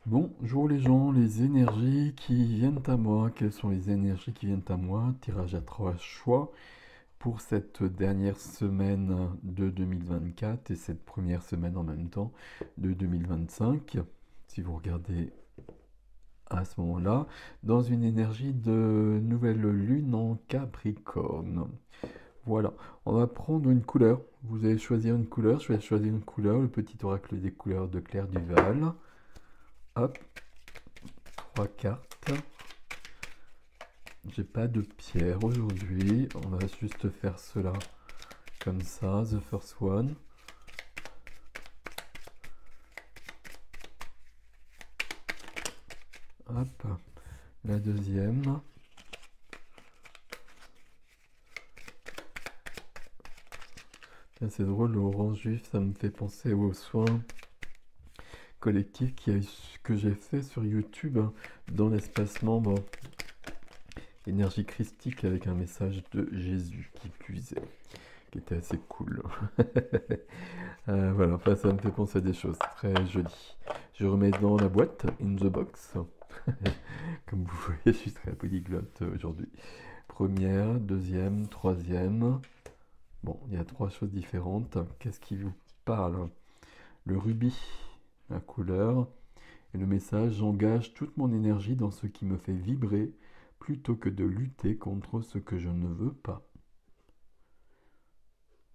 Bonjour les gens, les énergies qui viennent à moi. Quelles sont les énergies qui viennent à moi? Tirage à trois choix pour cette dernière semaine de 2024 et cette première semaine en même temps de 2025. Si vous regardez à ce moment-là, dans une énergie de nouvelle lune en Capricorne. Voilà, on va prendre une couleur. Vous allez choisir une couleur, je vais choisir une couleur, le petit oracle des couleurs de Claire Duval. Hop, trois cartes. J'ai pas de pierre aujourd'hui, on va juste faire cela comme ça, the first one. Hop, la deuxième. C'est drôle, le orange vif, ça me fait penser aux soins collectifs que j'ai fait sur YouTube dans l'espace membre énergie christique avec un message de Jésus qui plus est, qui était assez cool. Voilà, enfin ça me fait penser à des choses très jolies. Je remets dans la boîte, in the box. Comme vous voyez, je suis très polyglotte aujourd'hui. Première, deuxième, troisième. Bon, il y a trois choses différentes. Qu'est-ce qui vous parle? Le rubis, la couleur, et le message: j'engage toute mon énergie dans ce qui me fait vibrer plutôt que de lutter contre ce que je ne veux pas.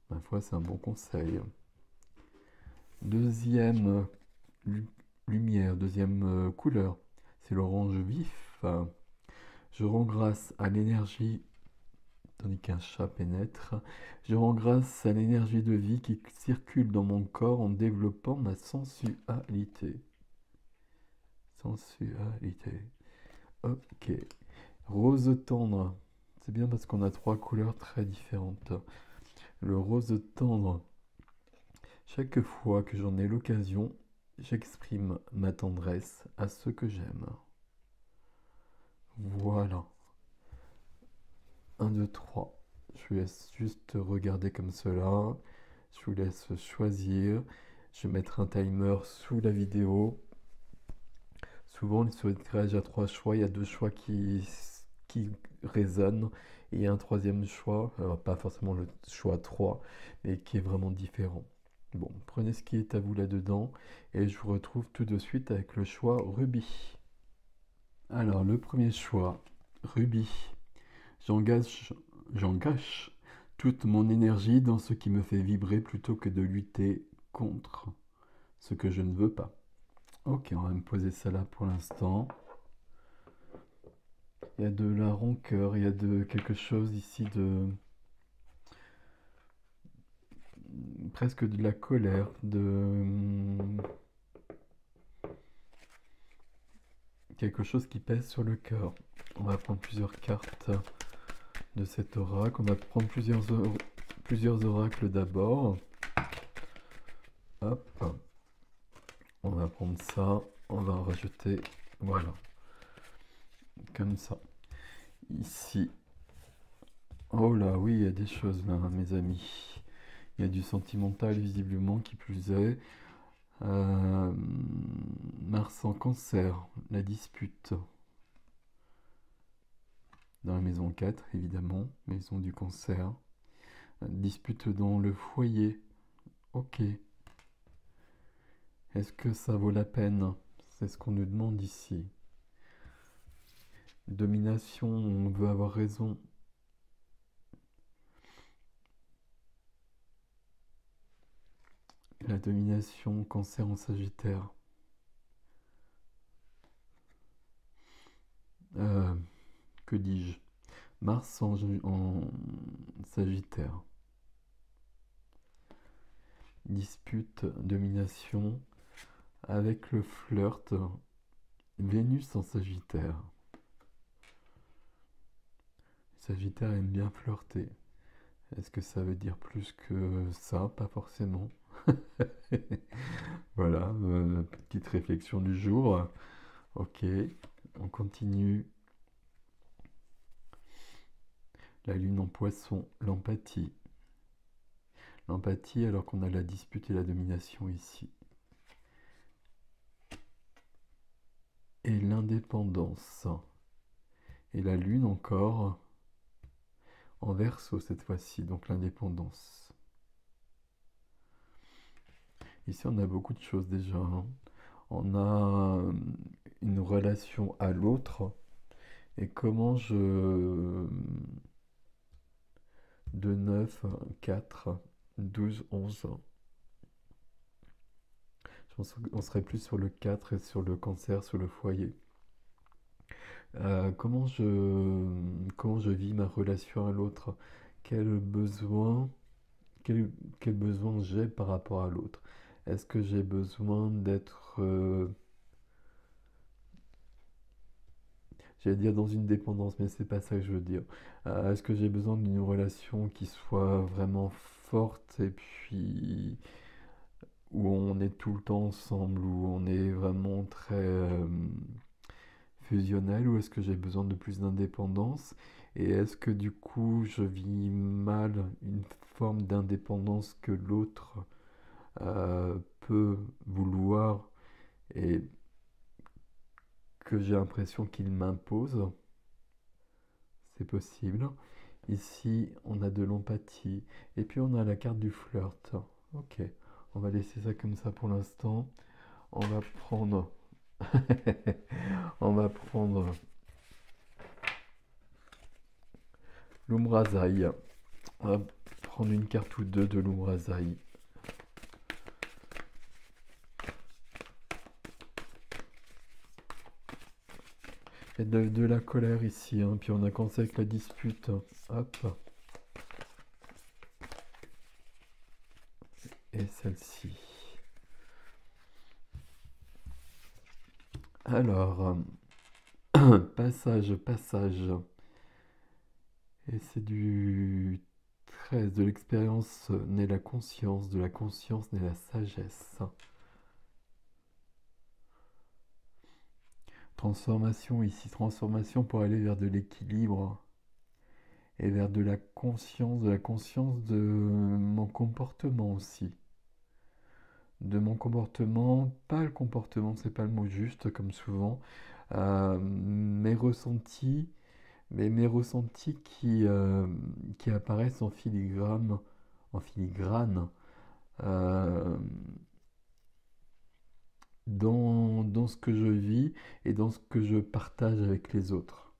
Ma foi, c'est un bon conseil. Deuxième lumière, deuxième couleur, c'est l'orange vif. Je rends grâce à l'énergie, tandis qu'un chat pénètre, je rends grâce à l'énergie de vie qui circule dans mon corps en développant ma sensualité. Sensualité. Ok. Rose tendre. C'est bien parce qu'on a trois couleurs très différentes. Le rose tendre. Chaque fois que j'en ai l'occasion, j'exprime ma tendresse à ceux que j'aime. Voilà. Un, 2, 3. Je vous laisse juste regarder comme cela. Je vous laisse choisir. Je vais mettre un timer sous la vidéo. Souvent, sur les tirages à trois choix, il y a deux choix qui résonnent. Et il y a un troisième choix, alors pas forcément le choix 3, mais qui est vraiment différent. Bon, prenez ce qui est à vous là-dedans. Et je vous retrouve tout de suite avec le choix rubis. Alors, le premier choix, rubis. J'engage, j'engage toute mon énergie dans ce qui me fait vibrer plutôt que de lutter contre ce que je ne veux pas. Ok, on va me poser ça là pour l'instant. Il y a de la rancœur, il y a de quelque chose ici de presque de la colère, de quelque chose qui pèse sur le cœur. On va prendre plusieurs cartes de cet oracle. On va prendre plusieurs oracles d'abord. Hop, on va prendre ça, on va en rajouter, voilà, comme ça. Ici, oh là, oui, il y a des choses là, mes amis. Il y a du sentimental visiblement qui plus est. Mars en cancer, la dispute. Dans la maison 4, évidemment, maison du cancer. Dispute dans le foyer. Ok. Est-ce que ça vaut la peine? C'est ce qu'on nous demande ici. Domination, on veut avoir raison. La domination, cancer en sagittaire. Euh, que dis-je? Mars en sagittaire. Dispute, domination, avec le flirt, Vénus en sagittaire. Sagittaire aime bien flirter. Est-ce que ça veut dire plus que ça? Pas forcément. Voilà, petite réflexion du jour. Ok, on continue. La lune en poisson, l'empathie. L'empathie alors qu'on a la dispute et la domination ici. l'indépendance. Et la lune encore en Verseau cette fois-ci, donc l'indépendance. Ici, on a beaucoup de choses déjà, hein. On a une relation à l'autre et comment je... 2, 9, 4, 12, 11. Je pense qu'on serait plus sur le 4 et sur le cancer, sur le foyer. Comment je vis ma relation à l'autre? Quel besoin, quel besoin j'ai par rapport à l'autre? Est-ce que j'ai besoin d'être, j'allais dire dans une dépendance, mais c'est pas ça que je veux dire. Est-ce que j'ai besoin d'une relation qui soit vraiment forte et puis où on est tout le temps ensemble, où on est vraiment très fusionnel, ou est-ce que j'ai besoin de plus d'indépendance? Et est-ce que du coup je vis mal une forme d'indépendance que l'autre peut vouloir et que j'ai l'impression qu'il m'impose? C'est possible. Ici, on a de l'empathie. Et puis on a la carte du flirt. Ok, on va laisser ça comme ça pour l'instant. On va prendre... on va prendre l'Umbrasaï. On va prendre une carte ou deux de l'Umbrasaï. Il y a de la colère ici, hein. Puis on a commencé avec la dispute. Hop. Et celle-ci. Alors, passage. Et c'est du 13. De l'expérience naît la conscience, de la conscience naît la sagesse. Transformation ici, transformation pour aller vers de l'équilibre et vers de la conscience de mon comportement aussi. De mon comportement, pas le comportement, c'est pas le mot juste comme souvent, mes ressentis, mais mes ressentis qui apparaissent en filigrane, euh, dans ce que je vis et dans ce que je partage avec les autres.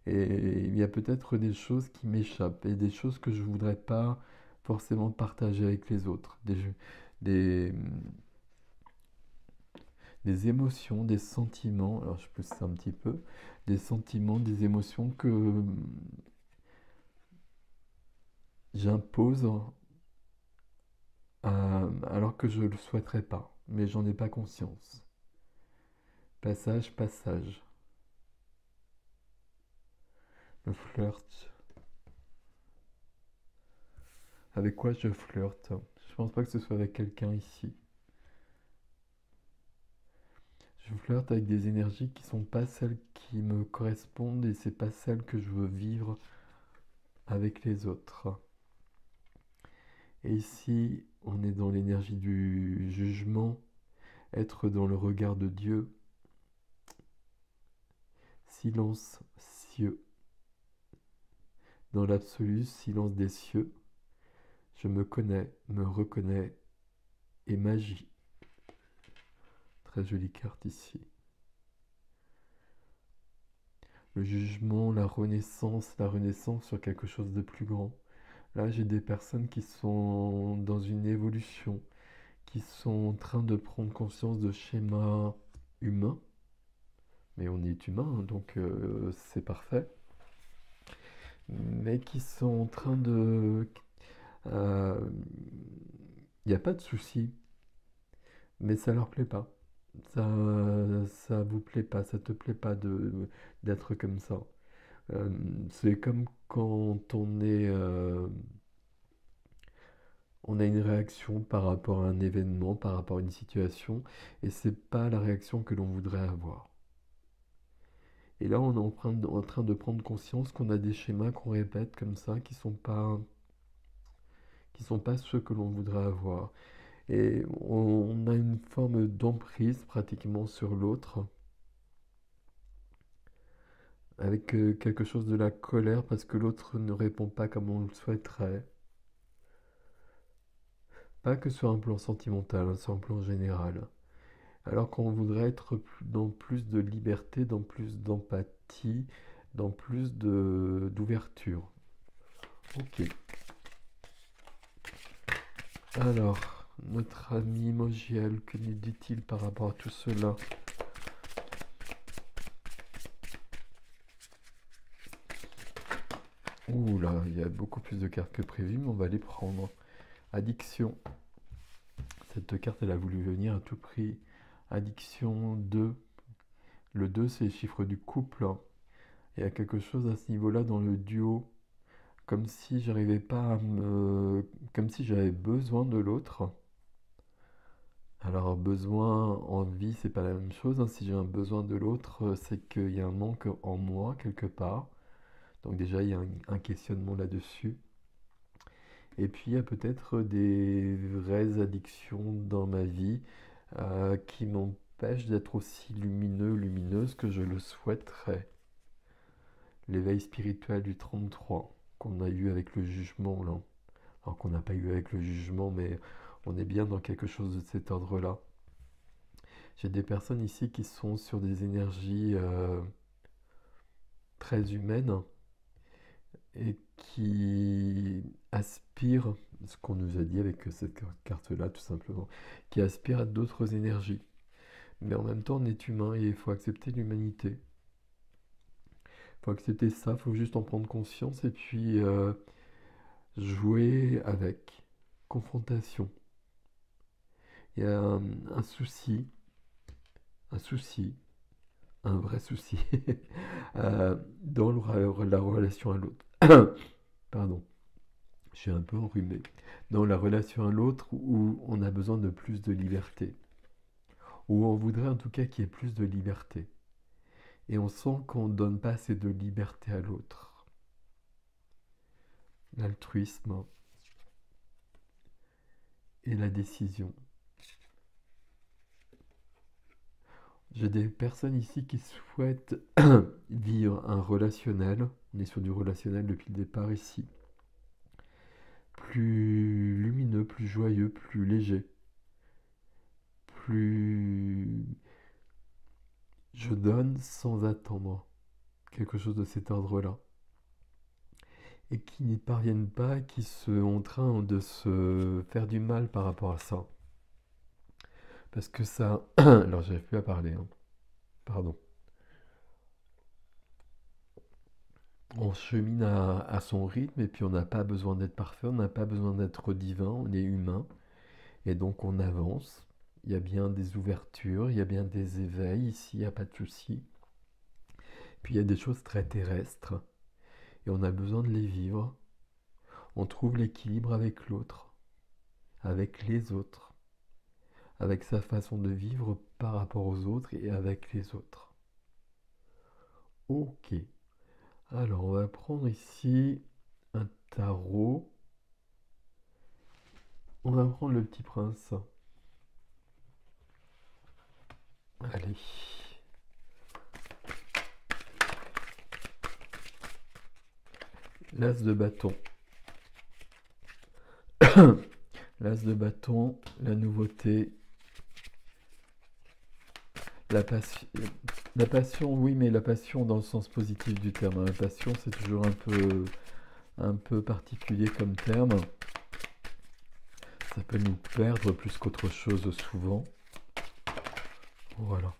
Et il y a peut-être des choses qui m'échappent et des choses que je voudrais pas forcément partager avec les autres. Des, des émotions, des sentiments, alors je pousse ça un petit peu, des sentiments, des émotions que j'impose alors que je ne le souhaiterais pas, mais j'en ai pas conscience. Passage. Le flirt. Avec quoi je flirte? Je pense pas que ce soit avec quelqu'un ici. Je flirte avec des énergies qui sont pas celles qui me correspondent et c'est pas celles que je veux vivre avec les autres. Et ici, on est dans l'énergie du jugement, être dans le regard de Dieu. Silence cieux. Dans l'absolu silence des cieux, je me connais, me reconnais et magie. Très jolie carte ici. Le jugement, la renaissance sur quelque chose de plus grand. Là, j'ai des personnes qui sont dans une évolution, qui sont en train de prendre conscience de schémas humains. Mais on est humain, hein, donc c'est parfait. Mais qui sont en train de... Il n'y a pas de souci, mais ça leur plaît pas. Ça vous plaît pas, ça te plaît pas d'être comme ça. C'est comme quand on a une réaction par rapport à un événement, par rapport à une situation, et c'est pas la réaction que l'on voudrait avoir. Et là, on est en train de prendre conscience qu'on a des schémas qu'on répète comme ça, qui sont pas ceux que l'on voudrait avoir. Et on a une forme d'emprise pratiquement sur l'autre. avec quelque chose de la colère parce que l'autre ne répond pas comme on le souhaiterait. Pas que sur un plan sentimental, hein, sur un plan général. Alors qu'on voudrait être dans plus de liberté, dans plus d'empathie, dans plus d'ouverture. Ok. Alors, notre ami Mogiel, que nous dit-il par rapport à tout cela? Ouh là, il y a beaucoup plus de cartes que prévu, mais on va les prendre. Addiction. Cette carte, elle a voulu venir à tout prix. Addiction 2. Le 2, c'est le chiffre du couple. Il y a quelque chose à ce niveau-là dans le duo. Comme si j'arrivais pas à me... Comme si j'avais besoin de l'autre. Alors, besoin, envie, c'est pas la même chose, hein. Si j'ai un besoin de l'autre, c'est qu'il y a un manque en moi, quelque part. Donc déjà, il y a un questionnement là-dessus. Et puis, il y a peut-être des vraies addictions dans ma vie qui m'empêchent d'être aussi lumineux, lumineuse que je le souhaiterais. L'éveil spirituel du 33 qu'on a eu avec le jugement, là. Alors qu'on n'a pas eu avec le jugement, mais on est bien dans quelque chose de cet ordre-là. J'ai des personnes ici qui sont sur des énergies très humaines et qui aspirent, ce qu'on nous a dit avec cette carte-là tout simplement, qui aspirent à d'autres énergies. Mais en même temps, on est humain et il faut accepter l'humanité. Il faut accepter ça, il faut juste en prendre conscience et puis jouer avec. Confrontation. Il y a un souci, un souci, un vrai souci dans la relation à l'autre. Pardon, je suis un peu enrhumé. Dans la relation à l'autre où on a besoin de plus de liberté. Où on voudrait en tout cas qu'il y ait plus de liberté. Et on sent qu'on ne donne pas assez de liberté à l'autre. L'altruisme et la décision. J'ai des personnes ici qui souhaitent vivre un relationnel. On est sur du relationnel depuis le départ ici. Plus lumineux, plus joyeux, plus léger. Plus... Je donne sans attendre. Quelque chose de cet ordre-là. Et qui n'y parviennent pas, qui sont en train de se faire du mal par rapport à ça. Parce que ça... Alors, j'arrive plus à parler, hein. Pardon. On chemine à son rythme et puis on n'a pas besoin d'être parfait, on n'a pas besoin d'être divin, on est humain. Et donc on avance. Il y a bien des ouvertures, il y a bien des éveils ici, il n'y a pas de souci. Puis il y a des choses très terrestres et on a besoin de les vivre. On trouve l'équilibre avec l'autre, avec les autres, avec sa façon de vivre par rapport aux autres et avec les autres. Ok. Alors on va prendre ici un tarot. On va prendre le petit prince. Allez. L'as de bâton. L'as de bâton, la nouveauté, la passion. La passion, oui, mais la passion dans le sens positif du terme. La passion, c'est toujours un peu particulier comme terme. Ça peut nous perdre plus qu'autre chose souvent. Voilà.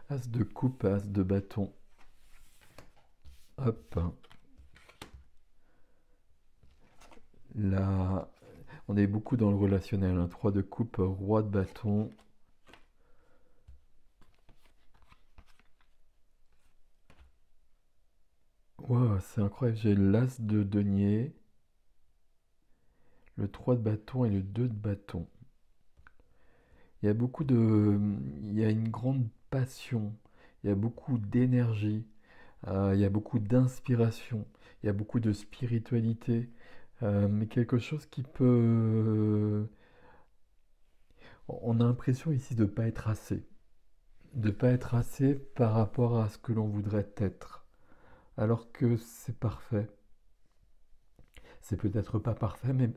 As de coupe, as de bâton. Hop. Là, on est beaucoup dans le relationnel. Hein. 3 de coupe, roi de bâton. Wow, c'est incroyable. J'ai l'as de denier, le 3 de bâton et le 2 de bâton. Il y a beaucoup de... Il y a une grande passion. Il y a beaucoup d'énergie. Il y a beaucoup d'inspiration. Il y a beaucoup de spiritualité. Mais quelque chose qui peut... On a l'impression ici de ne pas être assez. de pas être assez par rapport à ce que l'on voudrait être, alors que c'est parfait. C'est peut-être pas parfait, mais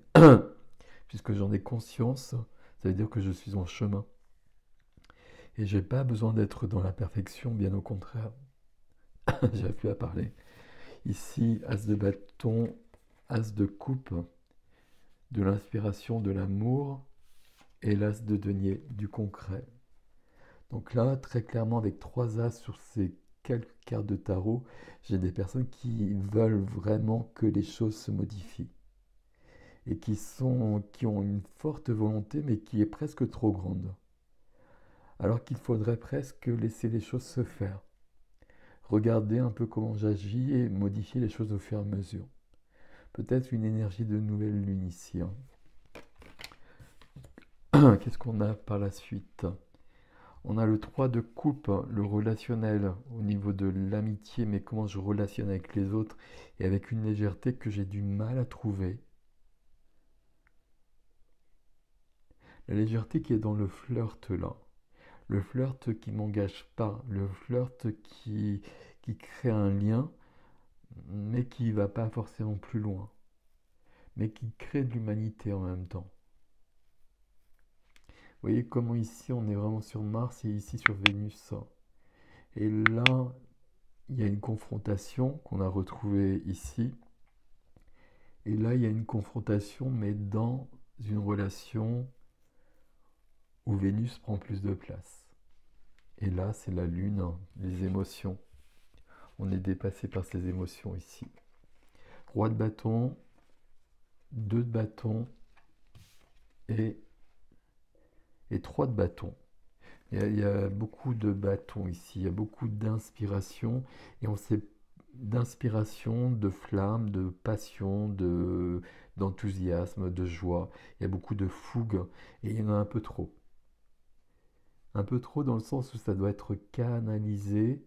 puisque j'en ai conscience, ça veut dire que je suis en chemin. Et j'ai pas besoin d'être dans la perfection, bien au contraire. J'arrive plus à parler. Ici, as de bâton, as de coupe, de l'inspiration, de l'amour, et l'as de denier, du concret. Donc là, très clairement, avec 3 as sur ces quelques cartes de tarot, j'ai des personnes qui veulent vraiment que les choses se modifient et qui ont une forte volonté, mais qui est presque trop grande. Alors qu'il faudrait presque laisser les choses se faire. Regarder un peu comment j'agis et modifier les choses au fur et à mesure. Peut-être une énergie de nouvelle lune ici. Qu'est-ce qu'on a par la suite? On a le 3 de coupe, le relationnel au niveau de l'amitié, mais comment je relationne avec les autres et avec une légèreté que j'ai du mal à trouver. La légèreté qui est dans le flirt là. Le flirt qui m'engage pas, le flirt qui crée un lien, mais qui va pas forcément plus loin, mais qui crée de l'humanité en même temps. Vous voyez comment ici on est vraiment sur Mars et ici sur Vénus. Et là, il y a une confrontation qu'on a retrouvée ici. Et là, il y a une confrontation, mais dans une relation où Vénus prend plus de place. Et là, c'est la Lune, les émotions. On est dépassé par ces émotions ici. Roi de bâton, 2 de bâton et 3 de bâton. Il y a beaucoup de bâtons ici, il y a beaucoup d'inspiration et on sait d'inspiration, de flamme, de passion, d'enthousiasme, de joie. Il y a beaucoup de fougue et il y en a un peu trop. Un peu trop dans le sens où ça doit être canalisé.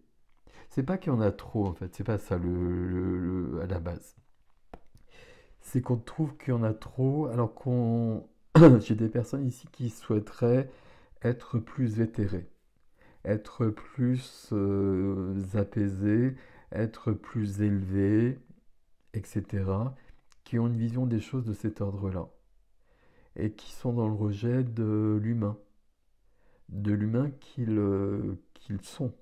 C'est pas qu'il y en a trop en fait, c'est pas ça à la base. C'est qu'on trouve qu'il y en a trop alors qu'on... J'ai des personnes ici qui souhaiteraient être plus éthérées, être plus apaisées, être plus élevées, etc., qui ont une vision des choses de cet ordre-là, et qui sont dans le rejet de l'humain qu'ils sont.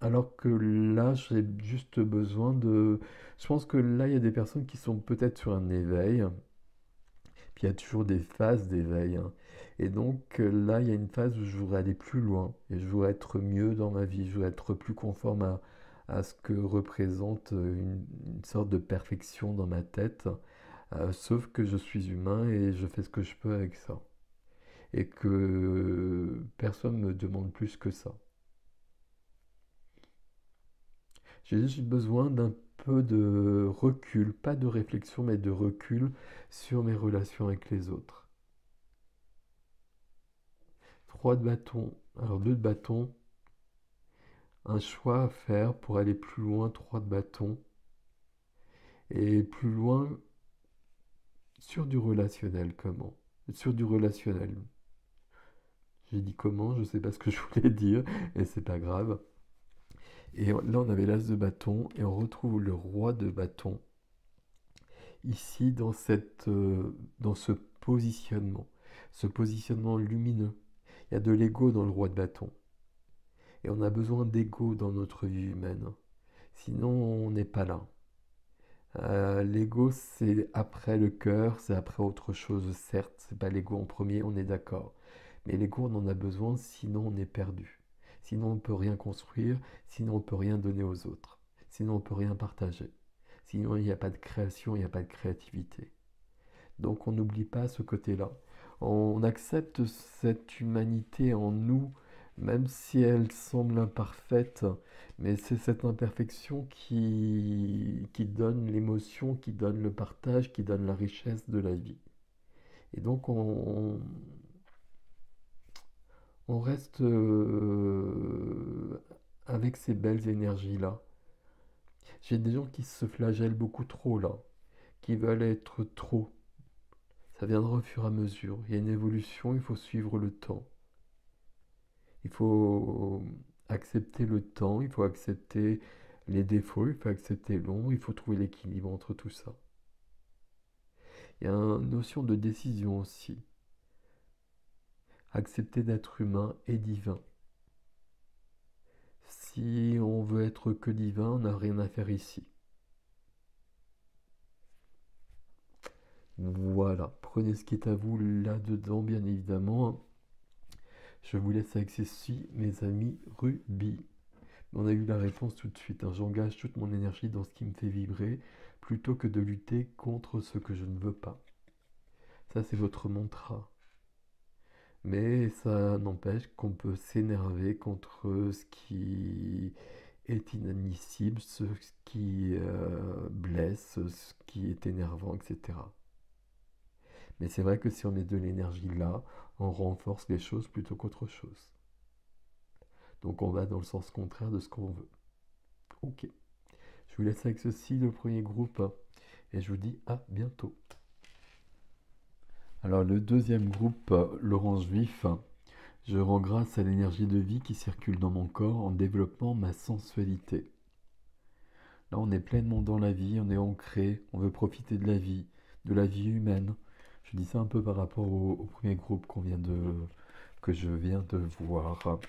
Alors que là, j'ai juste besoin de... Je pense que là, il y a des personnes qui sont peut-être sur un éveil, puis il y a toujours des phases d'éveil, hein. Et donc là, il y a une phase où je voudrais aller plus loin, et je voudrais être mieux dans ma vie, je voudrais être plus conforme à ce que représente une sorte de perfection dans ma tête, sauf que je suis humain et je fais ce que je peux avec ça. Et que personne ne me demande plus que ça. J'ai juste besoin d'un peu de recul, pas de réflexion, mais de recul sur mes relations avec les autres. 3 de bâton, alors 2 de bâton, un choix à faire pour aller plus loin, 3 de bâton, et plus loin sur du relationnel, comment? Sur du relationnel. J'ai dit comment, je sais pas ce que je voulais dire, et c'est pas grave. Et là, on avait l'as de bâton, et on retrouve le roi de bâton, ici dans ce positionnement lumineux. Il y a de l'ego dans le roi de bâton. Et on a besoin d'ego dans notre vie humaine. Sinon, on n'est pas là. L'ego, c'est après le cœur, c'est après autre chose, certes. C'est pas l'ego en premier, on est d'accord. Mais l'ego, on en a besoin, sinon on est perdu. Sinon, on ne peut rien construire, sinon on ne peut rien donner aux autres. Sinon, on ne peut rien partager. Sinon, il n'y a pas de création, il n'y a pas de créativité. Donc, on n'oublie pas ce côté-là. On accepte cette humanité en nous, même si elle semble imparfaite, mais c'est cette imperfection qui donne l'émotion, qui donne le partage, qui donne la richesse de la vie. Et donc, on reste avec ces belles énergies-là. J'ai des gens qui se flagellent beaucoup trop là, qui veulent être trop. Ça viendra au fur et à mesure. Il y a une évolution, il faut suivre le temps. Il faut accepter le temps, il faut accepter les défauts, il faut accepter l'ombre, il faut trouver l'équilibre entre tout ça. Il y a une notion de décision aussi. Accepter d'être humain et divin. Si on veut être que divin, on n'a rien à faire ici. Voilà, prenez ce qui est à vous là-dedans, bien évidemment. Je vous laisse avec ceci, mes amis rubis. On a eu la réponse tout de suite, hein. J'engage toute mon énergie dans ce qui me fait vibrer, plutôt que de lutter contre ce que je ne veux pas. Ça, c'est votre mantra. Mais ça n'empêche qu'on peut s'énerver contre ce qui est inadmissible, ce qui blesse, ce qui est énervant, etc. Mais c'est vrai que si on met de l'énergie là, on renforce les choses plutôt qu'autre chose. Donc on va dans le sens contraire de ce qu'on veut. Ok. Je vous laisse avec ceci, le premier groupe, et je vous dis à bientôt. Alors le deuxième groupe, l'orange vif, je rends grâce à l'énergie de vie qui circule dans mon corps en développant ma sensualité. Là on est pleinement dans la vie, on est ancré, on veut profiter de la vie humaine. Je dis ça un peu par rapport au premier groupe que je viens de voir.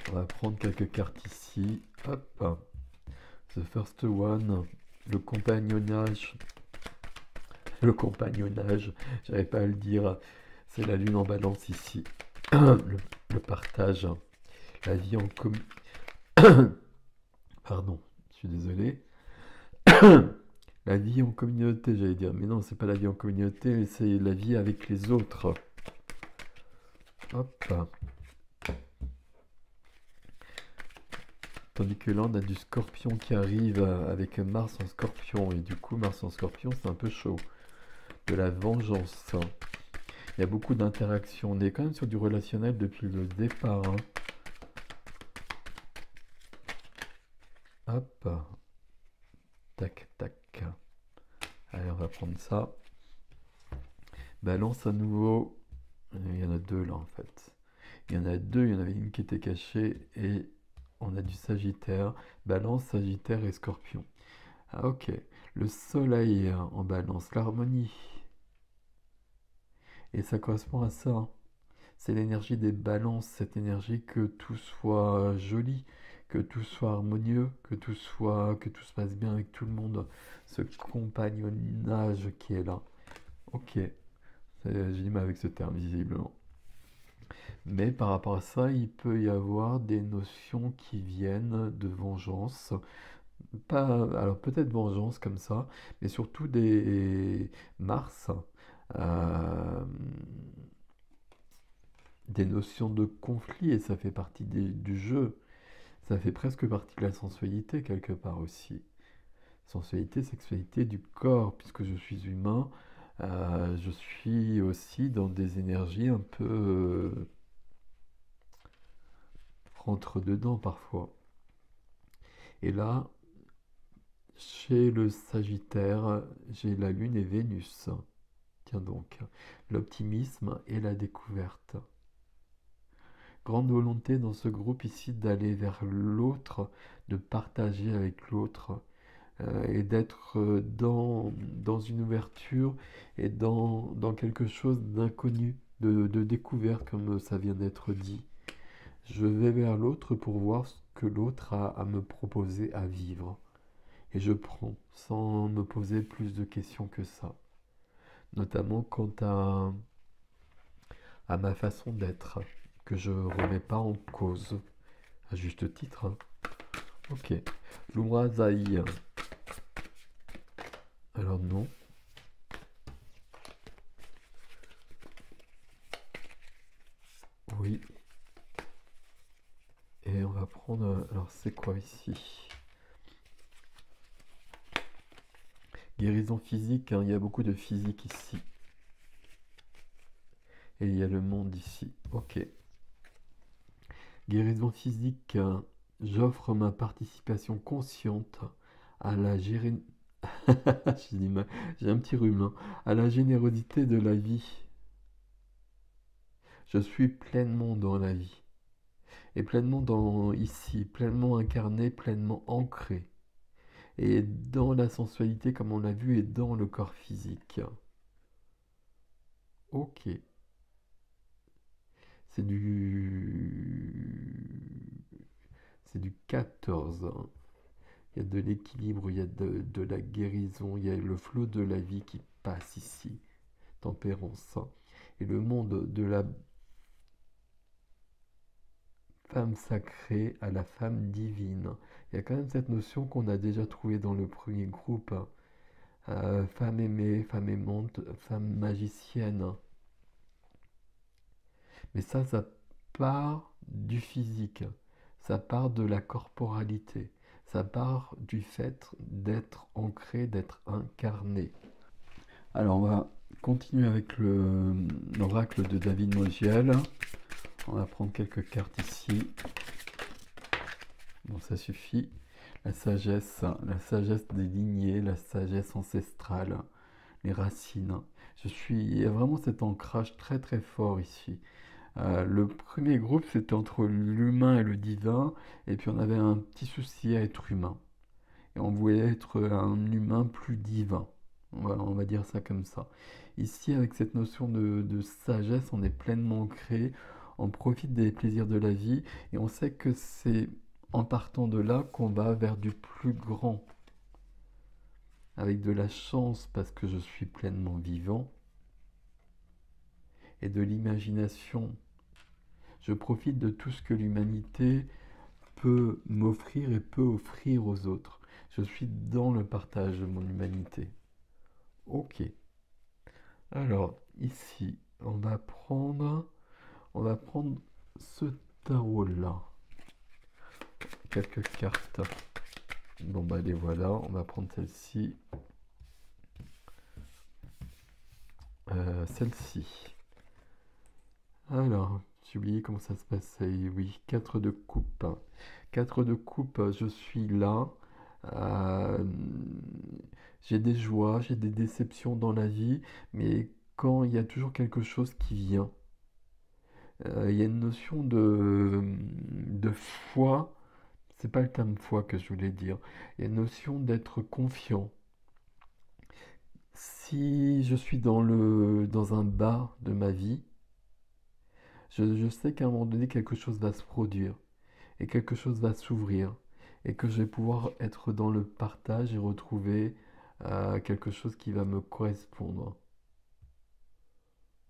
On va prendre quelques cartes ici. Hop. The first one, le compagnonnage. Le compagnonnage, j'arrive pas à le dire. C'est la lune en balance ici. Le partage. La vie en Pardon, je suis désolé. La vie en communauté, j'allais dire. Mais non, c'est pas la vie en communauté, c'est la vie avec les autres. Hop. Tandis que là, on a du scorpion qui arrive avec Mars en scorpion. Et du coup, Mars en scorpion, c'est un peu chaud. De la vengeance. Il y a beaucoup d'interactions. On est quand même sur du relationnel depuis le départ, hein. Hop. Tac, tac. Allez, on va prendre ça. Balance à nouveau. Il y en a deux là, en fait. Il y en a deux. Il y en avait une qui était cachée. Et on a du Sagittaire. Balance, Sagittaire et Scorpion. Ah, ok. Le soleil en balance. L'harmonie. Et ça correspond à ça, hein. C'est l'énergie des balances, cette énergie que tout soit joli, que tout soit harmonieux, que tout se passe bien avec tout le monde. Ce compagnonnage qui est là. Ok, j'ai du mal avec ce terme visiblement. Mais par rapport à ça, il peut y avoir des notions qui viennent de vengeance. Pas, alors peut-être vengeance comme ça, mais surtout des Mars. euh, des notions de conflit, et ça fait partie du jeu. Ça fait presque partie de la sensualité quelque part aussi. Sensualité, sexualité du corps, puisque je suis humain, je suis aussi dans des énergies un peu rentre-dedans parfois. Et là, chez le Sagittaire, j'ai la Lune et Vénus. Tiens donc, l'optimisme et la découverte. Grande volonté dans ce groupe ici d'aller vers l'autre, de partager avec l'autre, et d'être dans une ouverture et dans quelque chose d'inconnu, de découvert, comme ça vient d'être dit. Je vais vers l'autre pour voir ce que l'autre a à me proposer à vivre. Et je prends, sans me poser plus de questions que ça. Notamment quant à ma façon d'être, que je remets pas en cause, à juste titre, hein. Ok. L'Ourazaï. Alors non. Oui. Et on va prendre... Alors c'est quoi ici? Guérison physique, hein, il y a beaucoup de physique ici. Et il y a le monde ici. Ok. Guérison physique, j'offre ma participation consciente à la J'ai un petit rhume, hein. À la générosité de la vie. Je suis pleinement dans la vie. est pleinement ici, pleinement incarné, pleinement ancré. Et dans la sensualité, comme on l'a vu, et dans le corps physique. Ok. C'est du 14. Il y a de l'équilibre, il y a de la guérison, il y a le flot de la vie qui passe ici. Tempérance. Et le monde de la femme sacrée à la femme divine. Il y a quand même cette notion qu'on a déjà trouvée dans le premier groupe. Femme aimée, femme aimante, femme magicienne. Mais ça part du physique, ça part de la corporalité, ça part du fait d'être ancré, d'être incarné. Alors on va continuer avec l'oracle de David Mogiel. On va prendre quelques cartes ici. Bon, ça suffit. La sagesse des lignées, la sagesse ancestrale, les racines. Il y a vraiment cet ancrage très très fort ici. Le premier groupe, c'était entre l'humain et le divin, et puis on avait un petit souci à être humain. Et on voulait être un humain plus divin. Voilà, on va dire ça comme ça. Ici, avec cette notion de sagesse, on est pleinement ancré, on profite des plaisirs de la vie, et on sait que c'est en partant de là qu'on va vers du plus grand. Avec de la chance, parce que je suis pleinement vivant, et de l'imagination. Je profite de tout ce que l'humanité peut m'offrir et peut offrir aux autres. Je suis dans le partage de mon humanité. Ok. Alors, ici, on va prendre ce tarot-là. Quelques cartes. Bon, bah, les voilà. On va prendre celle-ci. Celle-ci. Alors, j'ai oublié comment ça se passait. Oui, 4 de coupe. 4 de coupe, je suis là. Euh, j'ai des joies, j'ai des déceptions dans la vie, mais quand il y a toujours quelque chose qui vient, il y a une notion de foi. C'est pas le terme foi que je voulais dire. Il y a une notion d'être confiant. Si je suis dans un bas de ma vie, je sais qu'à un moment donné, quelque chose va se produire et quelque chose va s'ouvrir et que je vais pouvoir être dans le partage et retrouver quelque chose qui va me correspondre.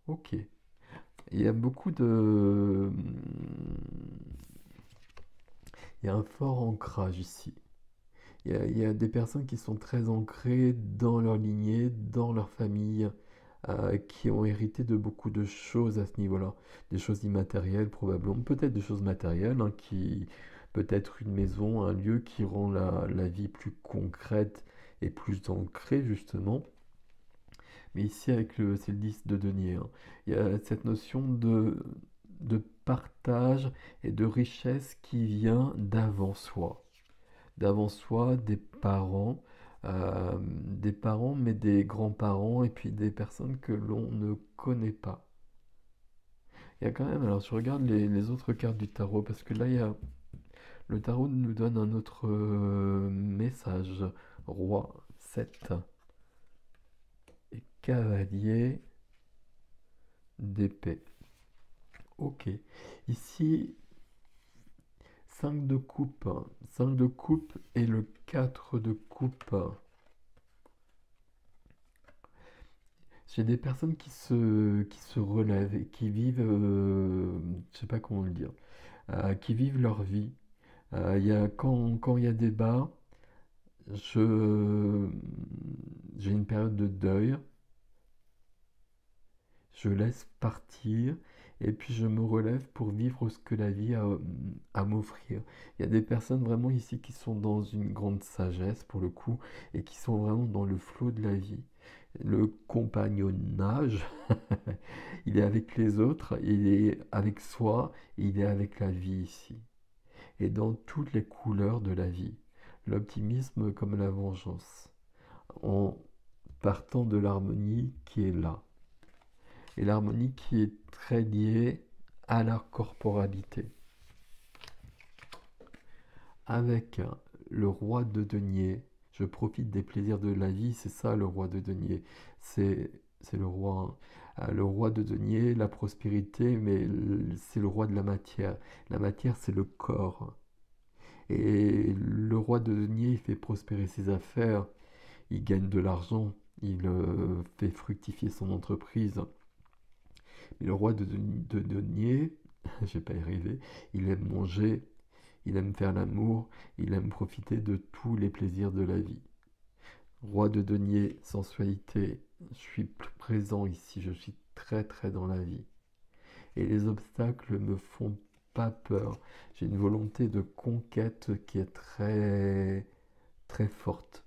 Ok. Il y a beaucoup de... Il y a un fort ancrage ici. Il y a des personnes qui sont très ancrées dans leur lignée, dans leur famille, qui ont hérité de beaucoup de choses à ce niveau-là. Des choses immatérielles probablement, peut-être des choses matérielles, hein, peut-être une maison, un lieu qui rend la vie plus concrète et plus ancrée justement. Mais ici c'est le 10 de denier, hein, il y a cette notion de partage et de richesse qui vient d'avant soi. D'avant soi, des parents, mais des grands-parents, et puis des personnes que l'on ne connaît pas. Il y a quand même, alors je regarde les autres cartes du tarot, parce que là, le tarot nous donne un autre message. Roi, 7 et cavalier d'épée. Ok. Ici, 5 de coupe. 5 de coupe et le 4 de coupe. J'ai des personnes qui se relèvent et qui vivent, je sais pas comment le dire, qui vivent leur vie. Quand il y a des bas, je, j'ai une période de deuil, je laisse partir et puis je me relève pour vivre ce que la vie a à m'offrir. Il y a des personnes vraiment ici qui sont dans une grande sagesse pour le coup et qui sont vraiment dans le flot de la vie. Le compagnonnage, il est avec les autres, il est avec soi, il est avec la vie ici. Et dans toutes les couleurs de la vie. L'optimisme comme la vengeance. En partant de l'harmonie qui est là. Et l'harmonie qui est très liée à la corporalité. avec le roi de denier. Je profite des plaisirs de la vie, c'est ça le roi de denier. C'est le roi, hein. Le roi de denier, la prospérité, mais c'est le roi de la matière. La matière, c'est le corps. Et le roi de denier, il fait prospérer ses affaires, il gagne de l'argent, il fait fructifier son entreprise. Mais le roi de denier, je vais pas y arriver, il aime manger, il aime faire l'amour, il aime profiter de tous les plaisirs de la vie. Roi de denier, sensualité, je suis présent ici, je suis très très dans la vie. Et les obstacles me font pas peur. J'ai une volonté de conquête qui est très très forte.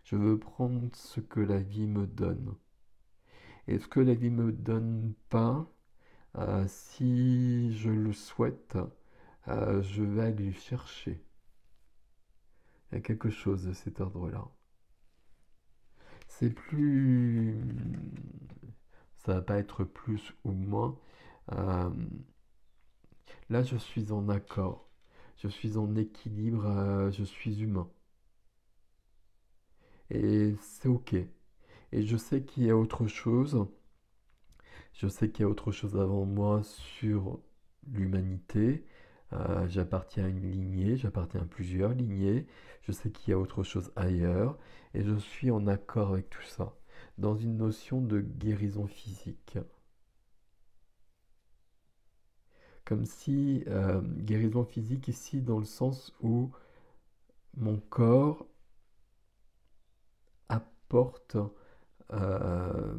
Je veux prendre ce que la vie me donne. Et ce que la vie me donne pas, si je le souhaite, je vais aller le chercher. Il y a quelque chose de cet ordre-là. C'est plus... Ça va pas être plus ou moins. Euh, Là, je suis en accord. Je suis en équilibre. Je suis humain. Et c'est OK. Et je sais qu'il y a autre chose. Je sais qu'il y a autre chose avant moi sur l'humanité. J'appartiens à une lignée, j'appartiens à plusieurs lignées. Je sais qu'il y a autre chose ailleurs. Et je suis en accord avec tout ça. Dans une notion de guérison physique. Comme si, guérison physique ici dans le sens où mon corps apporte euh,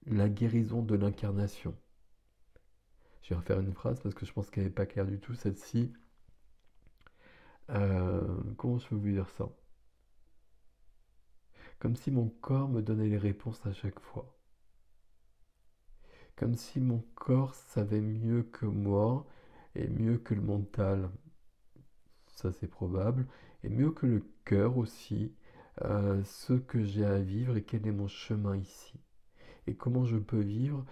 la guérison de l'incarnation. Je vais refaire une phrase parce que je pense qu'elle n'est pas claire du tout, celle-ci. Comment je peux vous dire ça? Comme si mon corps me donnait les réponses à chaque fois. Comme si mon corps savait mieux que moi et mieux que le mental. Ça c'est probable. Et mieux que le cœur aussi. Ce que j'ai à vivre et quel est mon chemin ici. Et comment je peux vivre.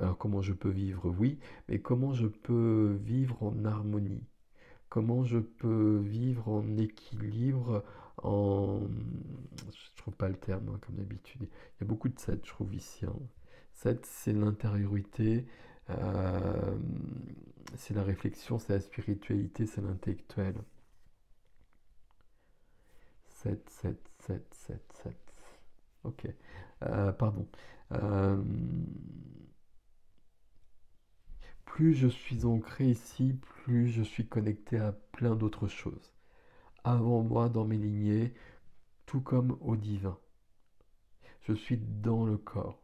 Alors comment je peux vivre, oui, mais comment je peux vivre en harmonie. Comment je peux vivre en équilibre, en... Je trouve pas le terme, hein, comme d'habitude. Il y a beaucoup de 7, je trouve, ici, hein. 7, c'est l'intériorité, euh, c'est la réflexion, c'est la spiritualité, c'est l'intellectuel. 7, 7, 7, 7, 7. Ok. Pardon. Euh, Plus je suis ancré ici, plus je suis connecté à plein d'autres choses. Avant moi, dans mes lignées, tout comme au divin. Je suis dans le corps.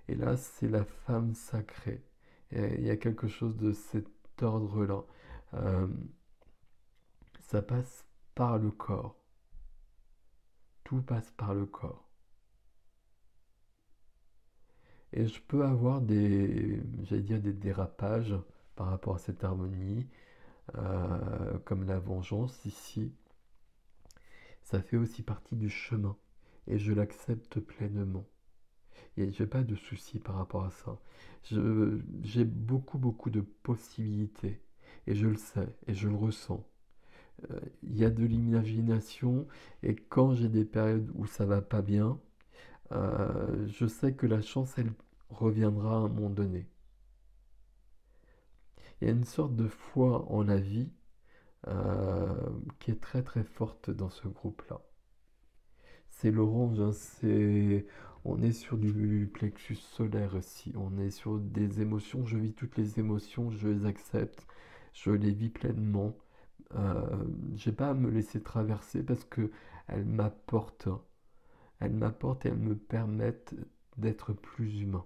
Et là, c'est la femme sacrée. Et il y a quelque chose de cet ordre-là. Euh, Ça passe par le corps. Tout passe par le corps. Et je peux avoir j'allais dire des dérapages par rapport à cette harmonie, comme la vengeance ici. Ça fait aussi partie du chemin. Et je l'accepte pleinement. Et je n'ai pas de soucis par rapport à ça. J'ai beaucoup, beaucoup de possibilités. Et je le sais, et je le ressens. Il y a de l'imagination, et quand j'ai des périodes où ça va pas bien, je sais que la chance, elle reviendra à un moment donné. Il y a une sorte de foi en la vie euh, qui est très très forte dans ce groupe-là. C'est l'orange, hein, on est sur du plexus solaire ici, on est sur des émotions, je vis toutes les émotions, je les accepte, je les vis pleinement. J'ai pas à me laisser traverser parce que elles m'apportent et elles me permettent d'être plus humain.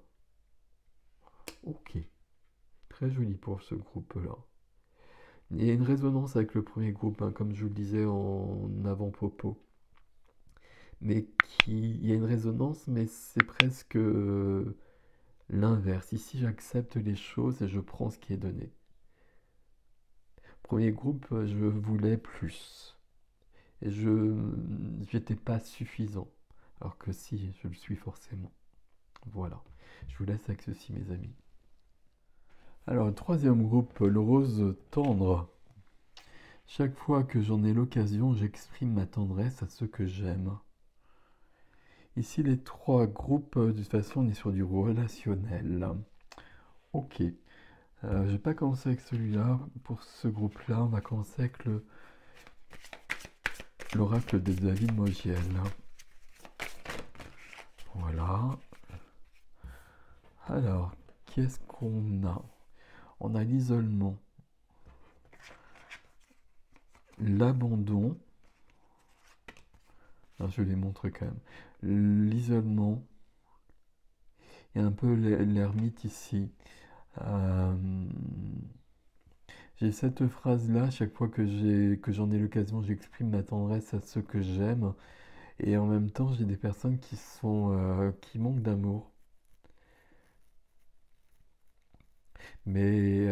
Ok, très joli pour ce groupe-là. Il y a une résonance avec le premier groupe, hein, comme je vous le disais en avant-propos. Mais il y a une résonance, mais c'est presque l'inverse. Ici, j'accepte les choses et je prends ce qui est donné. Premier groupe, je voulais plus. Et je n'étais pas suffisant. Alors que si, je le suis forcément. Voilà. Je vous laisse avec ceci, mes amis. Alors, le troisième groupe, le rose tendre. Chaque fois que j'en ai l'occasion, j'exprime ma tendresse à ceux que j'aime. Ici, les trois groupes, de toute façon, on est sur du relationnel. Ok. Je vais pas commencer avec celui-là. Pour ce groupe-là, on va commencer avec l'oracle de David Mogiel. Voilà. Alors, qu'est-ce qu'on a? On a l'isolement, l'abandon. Je les montre quand même. L'isolement. Il y a un peu l'ermite ici. J'ai cette phrase-là, chaque fois que j'en ai l'occasion, j'exprime ma tendresse à ceux que j'aime. Et en même temps, j'ai des personnes qui manquent d'amour. Mais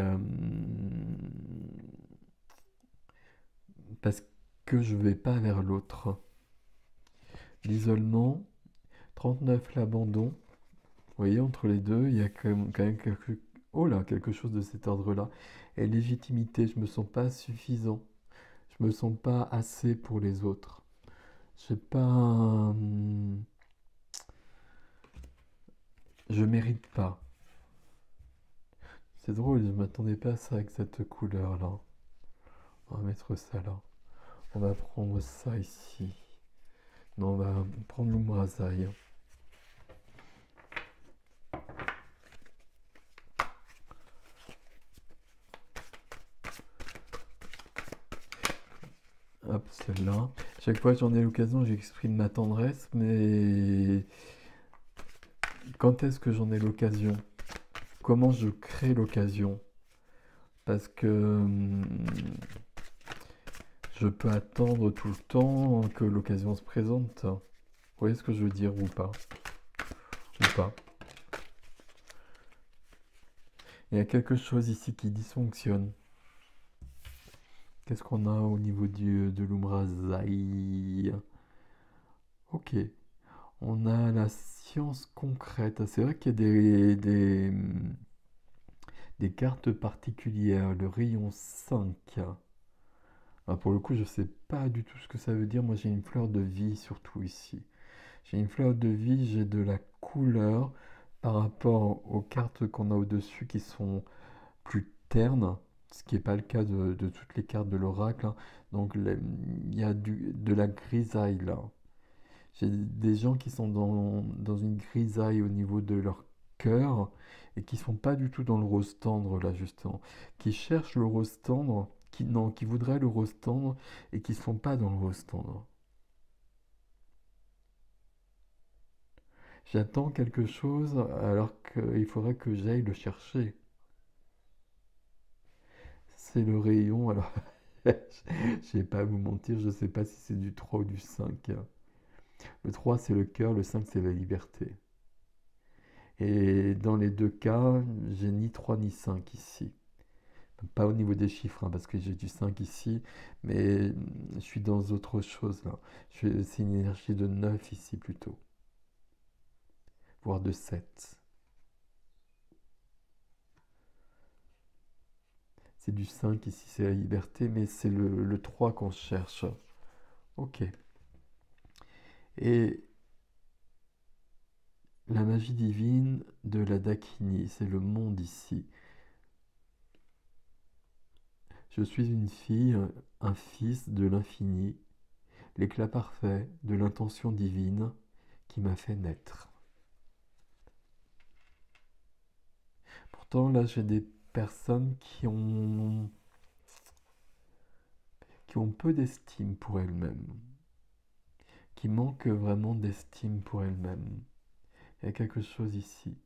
parce que je vais pas vers l'autre. L'isolement, 39 l'abandon. Vous voyez, entre les deux, il y a quand même quelque chose de cet ordre-là. Et légitimité, je me sens pas suffisant. Je me sens pas assez pour les autres. J'ai pas. Je mérite pas. C'est drôle, je m'attendais pas à ça avec cette couleur-là. On va mettre ça là. On va prendre ça ici. Non, on va prendre l'Umrazaï. Hop, celle-là. Chaque fois que j'en ai l'occasion, j'exprime ma tendresse, mais quand est-ce que j'en ai l'occasion? Comment je crée l'occasion? Parce que je peux attendre tout le temps que l'occasion se présente. Vous voyez ce que je veux dire ou pas? Ou pas? Il y a quelque chose ici qui dysfonctionne. Qu'est-ce qu'on a au niveau de l'Umrazaï? Ok. On a la science concrète. C'est vrai qu'il y a des cartes particulières. Le rayon 5. Pour le coup, je ne sais pas du tout ce que ça veut dire. Moi, j'ai une fleur de vie surtout ici. J'ai une fleur de vie, j'ai de la couleur par rapport aux cartes qu'on a au-dessus qui sont plus ternes, ce qui n'est pas le cas de toutes les cartes de l'oracle. Donc, il y a de la grisaille là. J'ai des gens qui sont dans une grisaille au niveau de leur cœur et qui sont pas du tout dans le rose tendre là justement, qui cherchent le rose tendre, qui voudraient le rose tendre et qui ne sont pas dans le rose tendre. J'attends quelque chose alors qu'il faudrait que j'aille le chercher. C'est le rayon, alors je vais pas vous mentir, je ne sais pas si c'est du 3 ou du 5. Le 3 c'est le cœur, le 5 c'est la liberté. Et dans les deux cas, j'ai ni 3 ni 5 ici. Pas au niveau des chiffres, hein, parce que j'ai du 5 ici, mais je suis dans autre chose là. C'est une énergie de 9 ici plutôt, voire de 7. C'est du 5 ici, c'est la liberté, mais c'est le 3 qu'on cherche. Ok. Et la magie divine de la Dakini, c'est le monde ici. Je suis une fille, un fils de l'infini, l'éclat parfait de l'intention divine qui m'a fait naître. Pourtant, là, j'ai des personnes qui ont peu d'estime pour elles-mêmes, qui manquent vraiment d'estime pour elles-mêmes. Il y a quelque chose ici.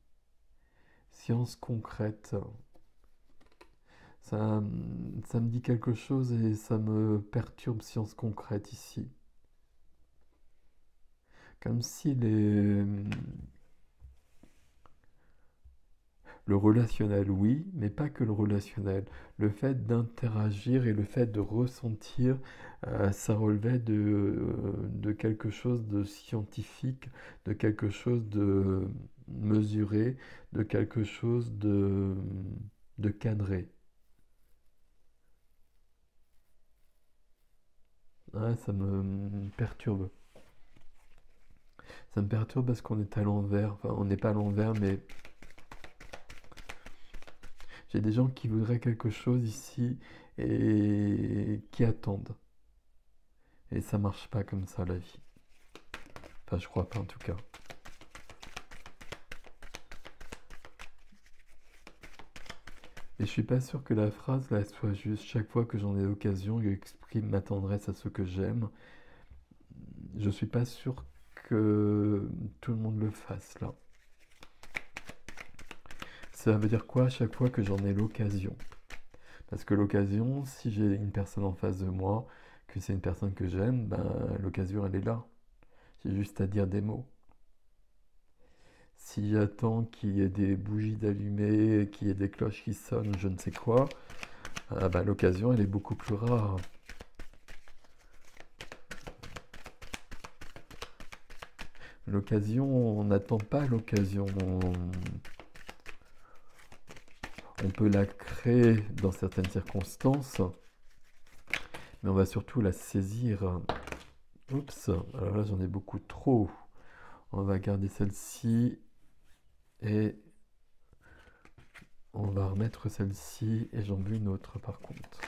Science concrète. Ça me dit quelque chose et ça me perturbe, science concrète ici. Comme si le relationnel, oui, mais pas que le relationnel. Le fait d'interagir et le fait de ressentir, ça relevait de quelque chose de scientifique, de quelque chose de mesuré, de quelque chose de cadré. Ouais, ça me perturbe. Ça me perturbe parce qu'on est à l'envers. Enfin, on n'est pas à l'envers, mais j'ai des gens qui voudraient quelque chose ici et qui attendent. Et ça marche pas comme ça, la vie. Enfin, je crois pas en tout cas. Et je suis pas sûr que la phrase là soit juste chaque fois que j'en ai l'occasion, j'exprime ma tendresse à ceux que j'aime. Je suis pas sûr que tout le monde le fasse là. Ça veut dire quoi à chaque fois que j'en ai l'occasion? Parce que l'occasion, si j'ai une personne en face de moi, que c'est une personne que j'aime, ben l'occasion elle est là. J'ai juste à dire des mots. Si j'attends qu'il y ait des bougies d'allumées, qu'il y ait des cloches qui sonnent, je ne sais quoi, ben, l'occasion elle est beaucoup plus rare. L'occasion, on n'attend pas l'occasion. On peut la créer dans certaines circonstances, mais on va surtout la saisir. Oups, alors là j'en ai beaucoup trop. On va garder celle-ci et on va remettre celle-ci et j'en veux une autre par contre.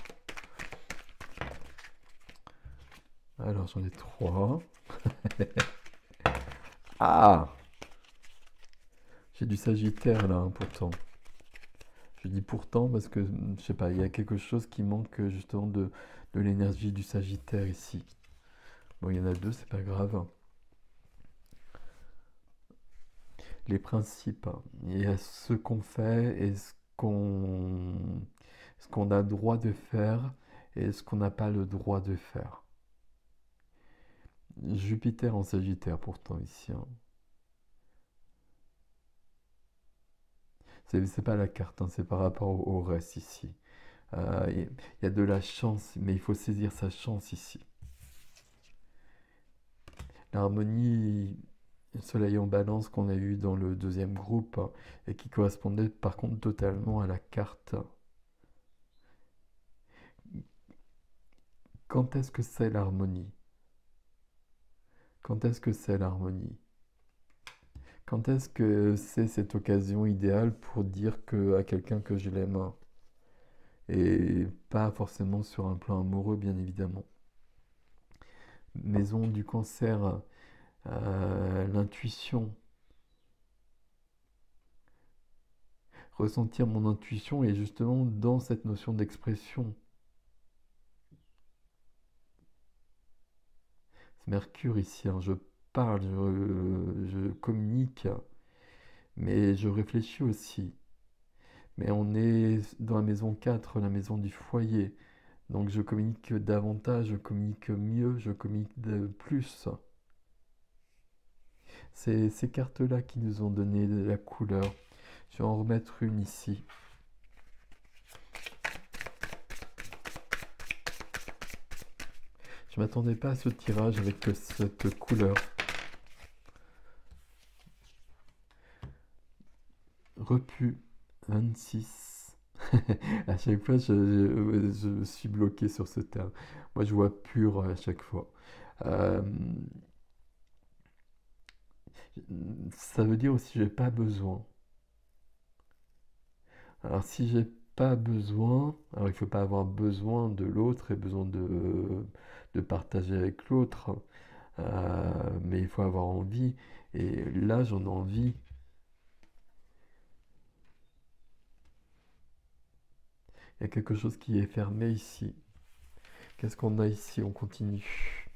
Alors j'en ai trois. Ah! J'ai du Sagittaire là pourtant. Je dis pourtant parce que je sais pas, il y a quelque chose qui manque justement de l'énergie du Sagittaire ici. Bon, il y en a deux, c'est pas grave. Les principes, il y a ce qu'on fait et ce qu'on a le droit de faire et ce qu'on n'a pas le droit de faire. Jupiter en Sagittaire pourtant ici. Hein. C'est pas la carte, hein, c'est par rapport au reste ici. Il y a de la chance, mais il faut saisir sa chance ici. L'harmonie Soleil en Balance qu'on a eu dans le deuxième groupe hein, et qui correspondait par contre totalement à la carte. Quand est-ce que c'est l'harmonie? Quand est-ce que c'est l'harmonie? Quand est-ce que c'est cette occasion idéale pour dire que, à quelqu'un que je l'aime? Hein. Et pas forcément sur un plan amoureux, bien évidemment. Maison du Cancer, l'intuition. Ressentir mon intuition et justement dans cette notion d'expression. C'est Mercure ici, hein, je parle, je communique, mais je réfléchis aussi. Mais on est dans la maison 4, la maison du foyer. Donc je communique davantage, je communique mieux, je communique plus. C'est ces cartes-là qui nous ont donné la couleur. Je vais en remettre une ici. Je m'attendais pas à ce tirage avec cette couleur. Repu 26. À chaque fois, je suis bloqué sur ce terme. Moi, je vois pur à chaque fois. Euh, ça veut dire aussi j'ai pas besoin. Alors si j'ai pas besoin, alors il faut pas avoir besoin de l'autre et besoin de partager avec l'autre, mais il faut avoir envie. Et là, j'en ai envie. Il y a quelque chose qui est fermé ici. Qu'est-ce qu'on a ici? On continue.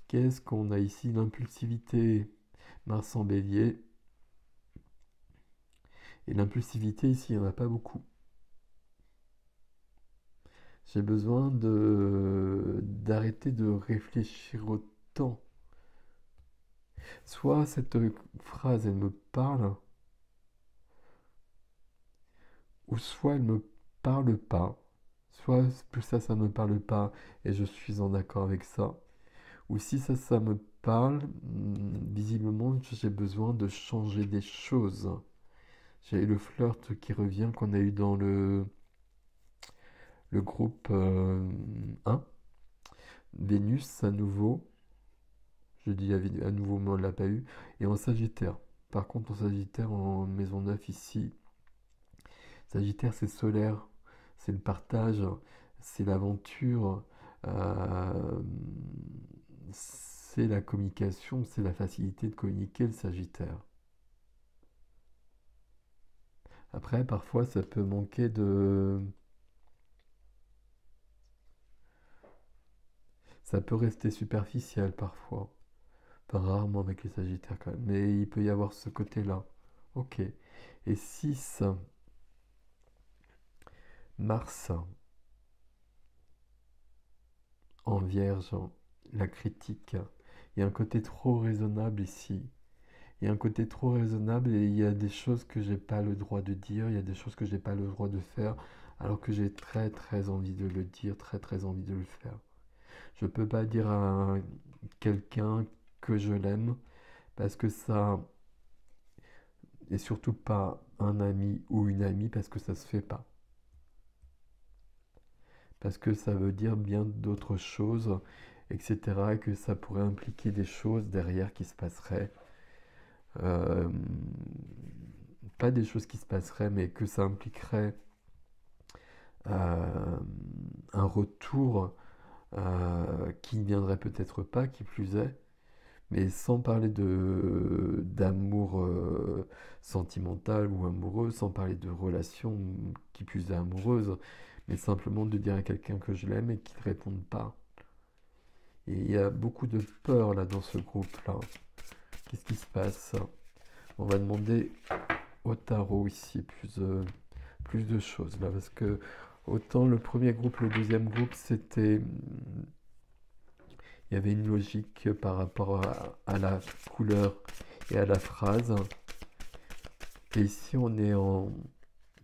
Qu'est-ce qu'on a ici? L'impulsivité. Mars en bélier. Et l'impulsivité ici, il n'y en a pas beaucoup. J'ai besoin d'arrêter de réfléchir autant. Soit cette phrase, elle me parle, ou soit elle me parle pas. Soit plus ça me parle pas et je suis en accord avec ça. Ou si ça me parle, visiblement j'ai besoin de changer des choses. J'ai le flirt qui revient qu'on a eu dans le groupe 1. Vénus à nouveau, je dis à nouveau, mais on ne l'a pas eu, et en Sagittaire. Par contre, en Sagittaire, en maison 9 ici, Sagittaire c'est solaire, c'est le partage, c'est l'aventure, euh, c'est la communication, c'est la facilité de communiquer le Sagittaire. Après, parfois, ça peut manquer de... Ça peut rester superficiel parfois. Pas rarement avec les Sagittaires quand même. Mais il peut y avoir ce côté-là. Ok. Et 6, Mars en Vierge, la critique. Il y a un côté trop raisonnable ici. Il y a un côté trop raisonnable et il y a des choses que j'ai pas le droit de dire, il y a des choses que j'ai pas le droit de faire, alors que j'ai très très envie de le dire, très très envie de le faire. Je peux pas dire à quelqu'un que je l'aime parce que ça, et surtout pas un ami ou une amie parce que ça se fait pas. Parce que ça veut dire bien d'autres choses, etc. Et que ça pourrait impliquer des choses derrière qui se passeraient. Euh, Pas des choses qui se passeraient, mais que ça impliquerait euh, un retour qui ne viendrait peut-être pas, qui plus est, mais sans parler de d'amour sentimental ou amoureux, sans parler de relation qui plus est amoureuse, mais simplement de dire à quelqu'un que je l'aime et qu'il ne réponde pas. Et il y a beaucoup de peur là dans ce groupe-là. Qu'est-ce qui se passe? On va demander au tarot ici plus de choses là, parce que autant le premier groupe, le deuxième groupe, c'était... Il y avait une logique par rapport à la couleur et à la phrase. Et ici, on est en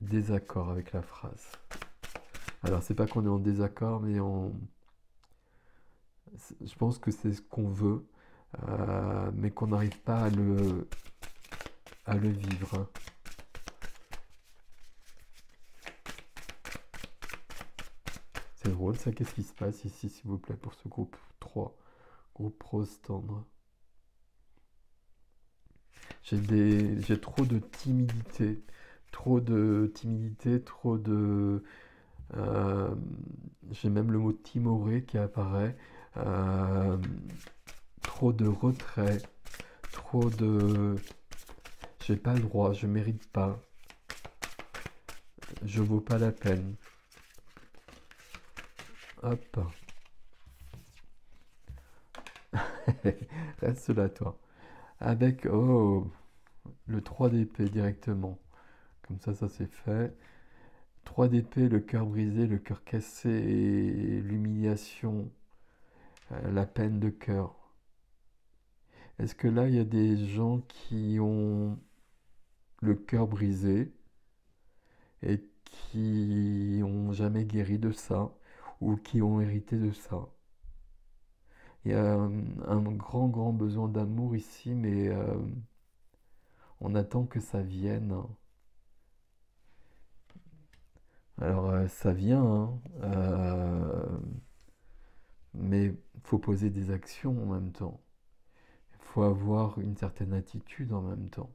désaccord avec la phrase. Alors, c'est pas qu'on est en désaccord, mais je pense que c'est ce qu'on veut, mais qu'on n'arrive pas à le vivre. C'est drôle, ça. Qu'est-ce qui se passe ici, s'il vous plaît, pour ce groupe 3, groupe rose tendre? J'ai trop de timidité, trop de... euh, j'ai même le mot timoré qui apparaît. euh, Trop de retrait, trop de... J'ai pas le droit, je mérite pas, je vaux pas la peine. Hop. Reste là, toi. Avec, oh, le 3 d'épée directement. Comme ça c'est fait. 3 d'épée, le cœur brisé, le cœur cassé, et l'humiliation, la peine de cœur. Est-ce que là, il y a des gens qui ont le cœur brisé et qui ont jamais guéri de ça ou qui ont hérité de ça? Il y a un grand besoin d'amour ici, mais on attend que ça vienne. Alors, ça vient, hein, mais il faut poser des actions en même temps. Il faut avoir une certaine attitude en même temps.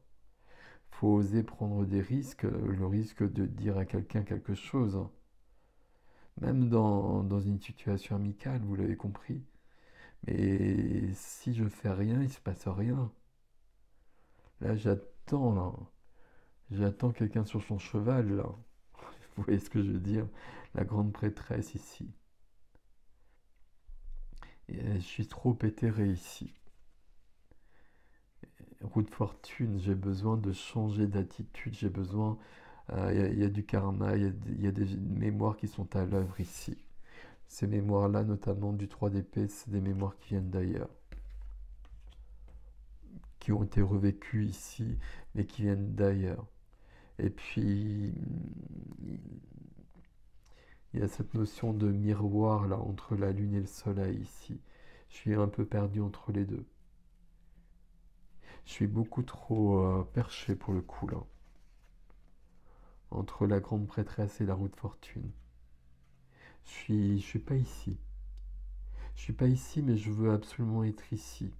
Il faut oser prendre des risques, le risque de dire à quelqu'un quelque chose. Même dans une situation amicale, vous l'avez compris. Mais si je fais rien, il se passe rien. Là, j'attends, là. J'attends quelqu'un sur son cheval, là. Vous voyez ce que je veux dire? La grande prêtresse ici. Et, je suis trop éthéré ici. Roue de fortune, j'ai besoin de changer d'attitude, j'ai besoin... Il y a du karma, il y a des mémoires qui sont à l'œuvre ici. Ces mémoires-là, notamment du 3 d'épée, c'est des mémoires qui viennent d'ailleurs, qui ont été revécues ici, mais qui viennent d'ailleurs. Et puis, il y a cette notion de miroir là entre la lune et le soleil ici. Je suis un peu perdu entre les deux. Je suis beaucoup trop perché pour le coup là, entre la grande prêtresse et la roue de fortune. Je suis pas ici. Je suis pas ici, mais je veux absolument être ici.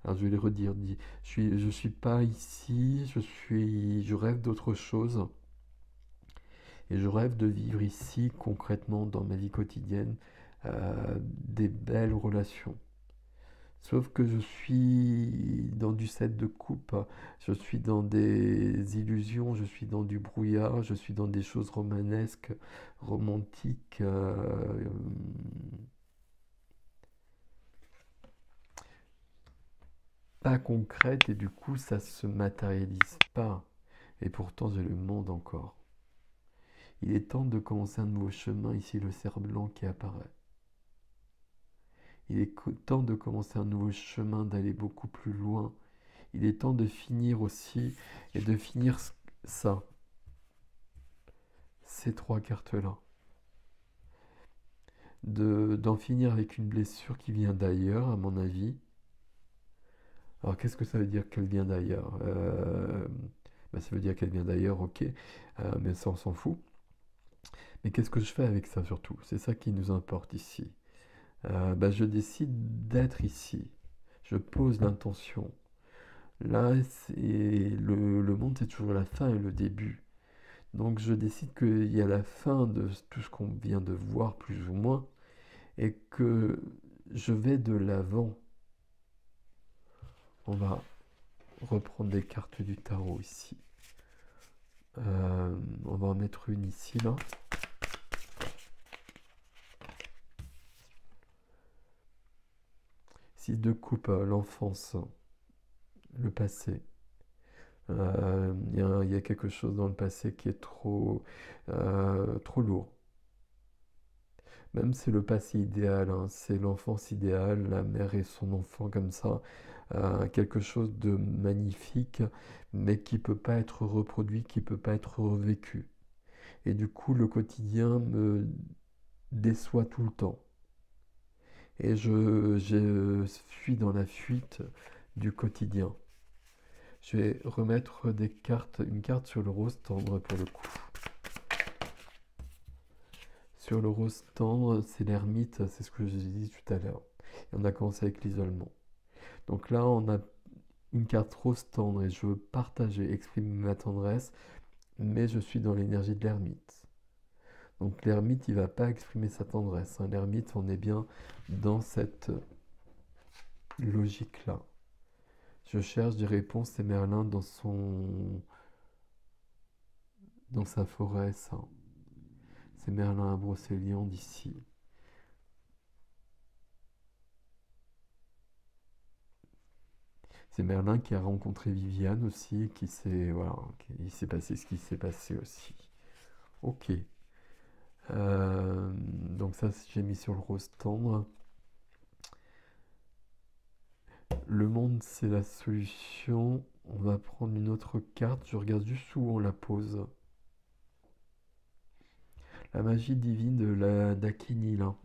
Alors je vais les redire. Je suis pas ici, je rêve d'autre chose. Et je rêve de vivre ici, concrètement, dans ma vie quotidienne, des belles relations. Sauf que je suis dans du 7 de coupe, je suis dans des illusions, je suis dans du brouillard, je suis dans des choses romanesques, romantiques, pas concrètes, et du coup ça se matérialise pas. Et pourtant je le demande encore. Il est temps de commencer un nouveau chemin, ici le cerf blanc qui apparaît. Il est temps de commencer un nouveau chemin, d'aller beaucoup plus loin. Il est temps de finir aussi, et de finir ça, ces trois cartes-là. D'en finir avec une blessure qui vient d'ailleurs, à mon avis. Alors qu'est-ce que ça veut dire qu'elle vient d'ailleurs? Ça veut dire qu'elle vient d'ailleurs, ok, mais ça on s'en fout. Mais qu'est-ce que je fais avec ça surtout? C'est ça qui nous importe ici. Je décide d'être ici. Je pose l'intention. Là, le monde, c'est toujours la fin et le début. Donc je décide qu'il y a la fin de tout ce qu'on vient de voir, plus ou moins, et que je vais de l'avant. On va reprendre des cartes du tarot ici. On va en mettre une ici, là. Six de coupe, l'enfance, le passé. Il y a quelque chose dans le passé qui est trop lourd. Même c'est le passé idéal, hein, c'est l'enfance idéale, la mère et son enfant comme ça, quelque chose de magnifique, mais qui peut pas être reproduit, qui peut pas être revécu. Et du coup, le quotidien me déçoit tout le temps. Et je suis dans la fuite du quotidien. Je vais remettre une carte sur le rose tendre pour le coup. Sur le rose tendre, c'est l'ermite, c'est ce que je dit tout à l'heure. Et on a commencé avec l'isolement. Donc là, on a une carte rose tendre et je veux partager, exprimer ma tendresse, mais je suis dans l'énergie de l'ermite. Donc l'ermite, il va pas exprimer sa tendresse, hein. L'ermite, on est bien dans cette logique-là. Je cherche des réponses, c'est Merlin dans sa forêt, ça. C'est Merlin à Brocéliande d'ici. C'est Merlin qui a rencontré Viviane aussi, il s'est passé ce qui s'est passé aussi. Ok. Donc ça, j'ai mis sur le rose tendre. Le monde, c'est la solution. On va prendre une autre carte. Je regarde juste où on la pose. La magie divine de la d'Akini, là.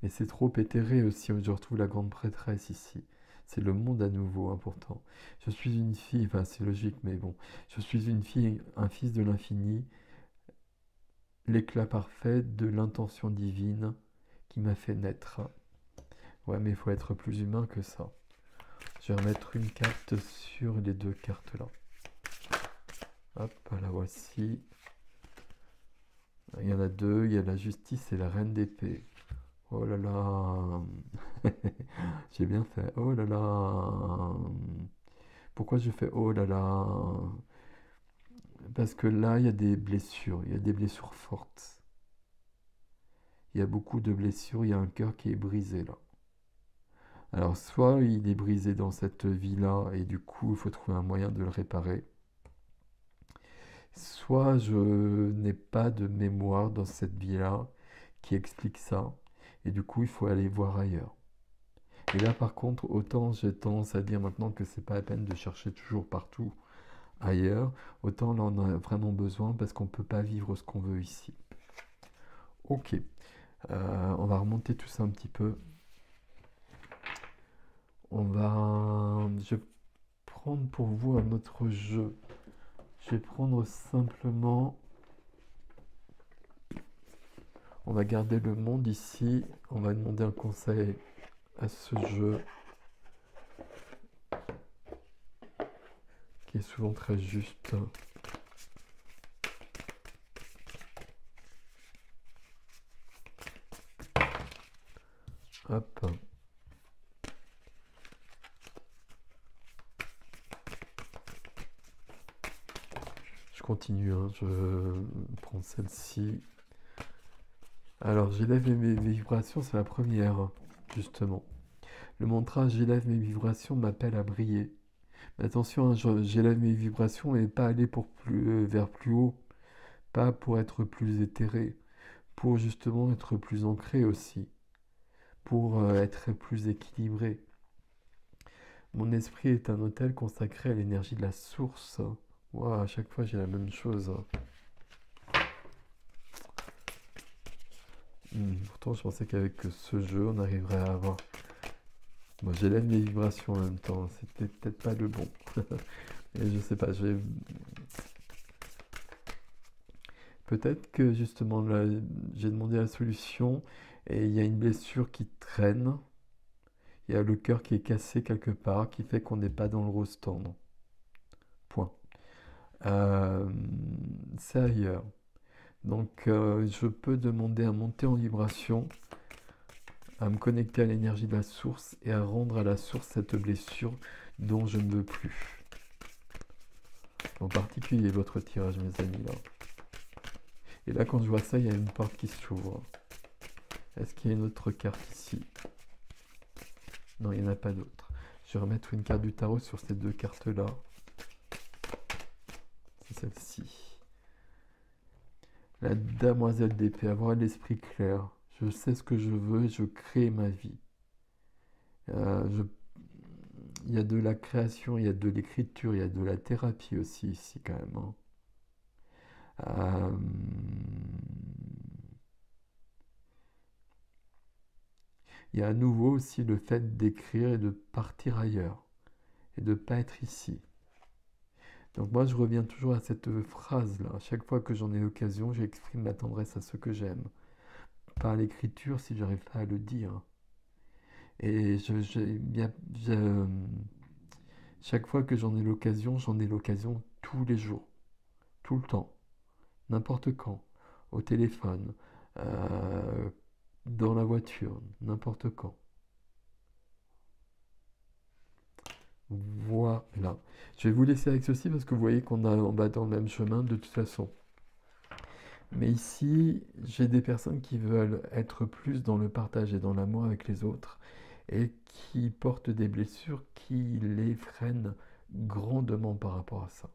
Mais c'est trop éthéré aussi. Je retrouve la grande prêtresse ici. C'est le monde à nouveau, important. Je suis une fille, enfin c'est logique, mais bon. Je suis une fille, un fils de l'infini. L'éclat parfait de l'intention divine qui m'a fait naître. Ouais, mais il faut être plus humain que ça. Je vais remettre une carte sur les deux cartes là. Hop, la voici. Il y en a deux, il y a la justice et la reine d'épée. Oh là là. J'ai bien fait. Oh là là. Pourquoi je fais oh là là? Parce que là, il y a des blessures. Il y a des blessures fortes. Il y a beaucoup de blessures. Il y a un cœur qui est brisé là. Alors, soit il est brisé dans cette vie-là et du coup, il faut trouver un moyen de le réparer. Soit je n'ai pas de mémoire dans cette vie-là qui explique ça. Et du coup, il faut aller voir ailleurs. Et là, par contre, autant j'ai tendance à dire maintenant que c'est pas la peine de chercher toujours partout ailleurs, autant là, on en a vraiment besoin parce qu'on ne peut pas vivre ce qu'on veut ici. Ok. On va remonter tout ça un petit peu. Je vais prendre pour vous un autre jeu. Je vais prendre simplement... On va garder le monde ici. On va demander un conseil à ce jeu qui est souvent très juste. Hop. Je continue, hein. Je prends celle-ci. Alors, j'élève mes vibrations, c'est la première, justement. Le mantra j'élève mes vibrations m'appelle à briller. Mais attention, hein, j'élève mes vibrations et pas aller vers plus haut, pas pour être plus éthéré, pour justement être plus ancré aussi, pour être plus équilibré. Mon esprit est un hôtel consacré à l'énergie de la source. Wow, à chaque fois j'ai la même chose. Pourtant je pensais qu'avec ce jeu on arriverait à avoir... Moi j'élève mes vibrations en même temps, c'était peut-être pas le bon. Et je sais pas, peut-être que justement là j'ai demandé la solution et il y a une blessure qui traîne. Il y a le cœur qui est cassé quelque part, qui fait qu'on n'est pas dans le rose tendre. Point. C'est ailleurs. Donc je peux demander à monter en vibration, à me connecter à l'énergie de la source et à rendre à la source cette blessure dont je ne veux plus. En particulier votre tirage, mes amis, là. Et là, quand je vois ça, il y a une porte qui s'ouvre. Est-ce qu'il y a une autre carte ici? Non, il n'y en a pas d'autre. Je vais remettre une carte du tarot sur ces deux cartes-là. C'est celle-ci. La demoiselle d'épée, avoir l'esprit clair. Je sais ce que je veux et je crée ma vie. Il y a de la création, il y a de l'écriture, il y a de la thérapie aussi ici quand même, hein. Il y a à nouveau aussi le fait d'écrire et de partir ailleurs et de ne pas être ici. Donc moi je reviens toujours à cette phrase-là. À chaque fois que j'en ai l'occasion, j'exprime ma tendresse à ceux que j'aime. Par l'écriture si j'arrive pas à le dire. Et chaque fois que j'en ai l'occasion tous les jours, tout le temps, n'importe quand, au téléphone, dans la voiture, n'importe quand. Voilà. Je vais vous laisser avec ceci parce que vous voyez on va dans le même chemin de toute façon. Mais ici, j'ai des personnes qui veulent être plus dans le partage et dans l'amour avec les autres et qui portent des blessures qui les freinent grandement par rapport à ça.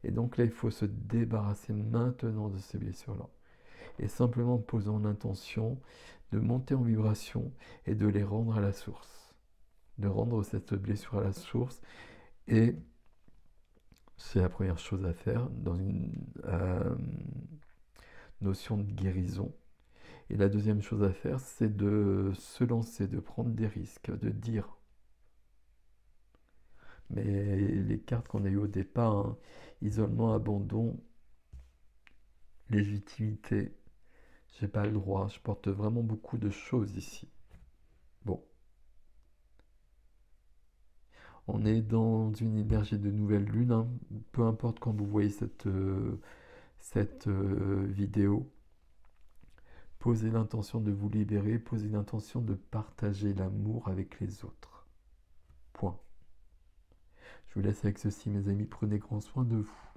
Et donc là, il faut se débarrasser maintenant de ces blessures-là. Et simplement posant l'intention de monter en vibration et de les rendre à la source. De rendre cette blessure à la source. Et c'est la première chose à faire dans une notion de guérison. Et la deuxième chose à faire, c'est de se lancer, de prendre des risques, de dire. Mais les cartes qu'on a eues au départ, hein, isolement, abandon, légitimité, j'ai pas le droit, je porte vraiment beaucoup de choses ici. Bon. On est dans une énergie de nouvelle lune, hein. Peu importe quand vous voyez cette vidéo. Posez l'intention de vous libérer, posez l'intention de partager l'amour avec les autres. Point. Je vous laisse avec ceci, mes amis. Prenez grand soin de vous.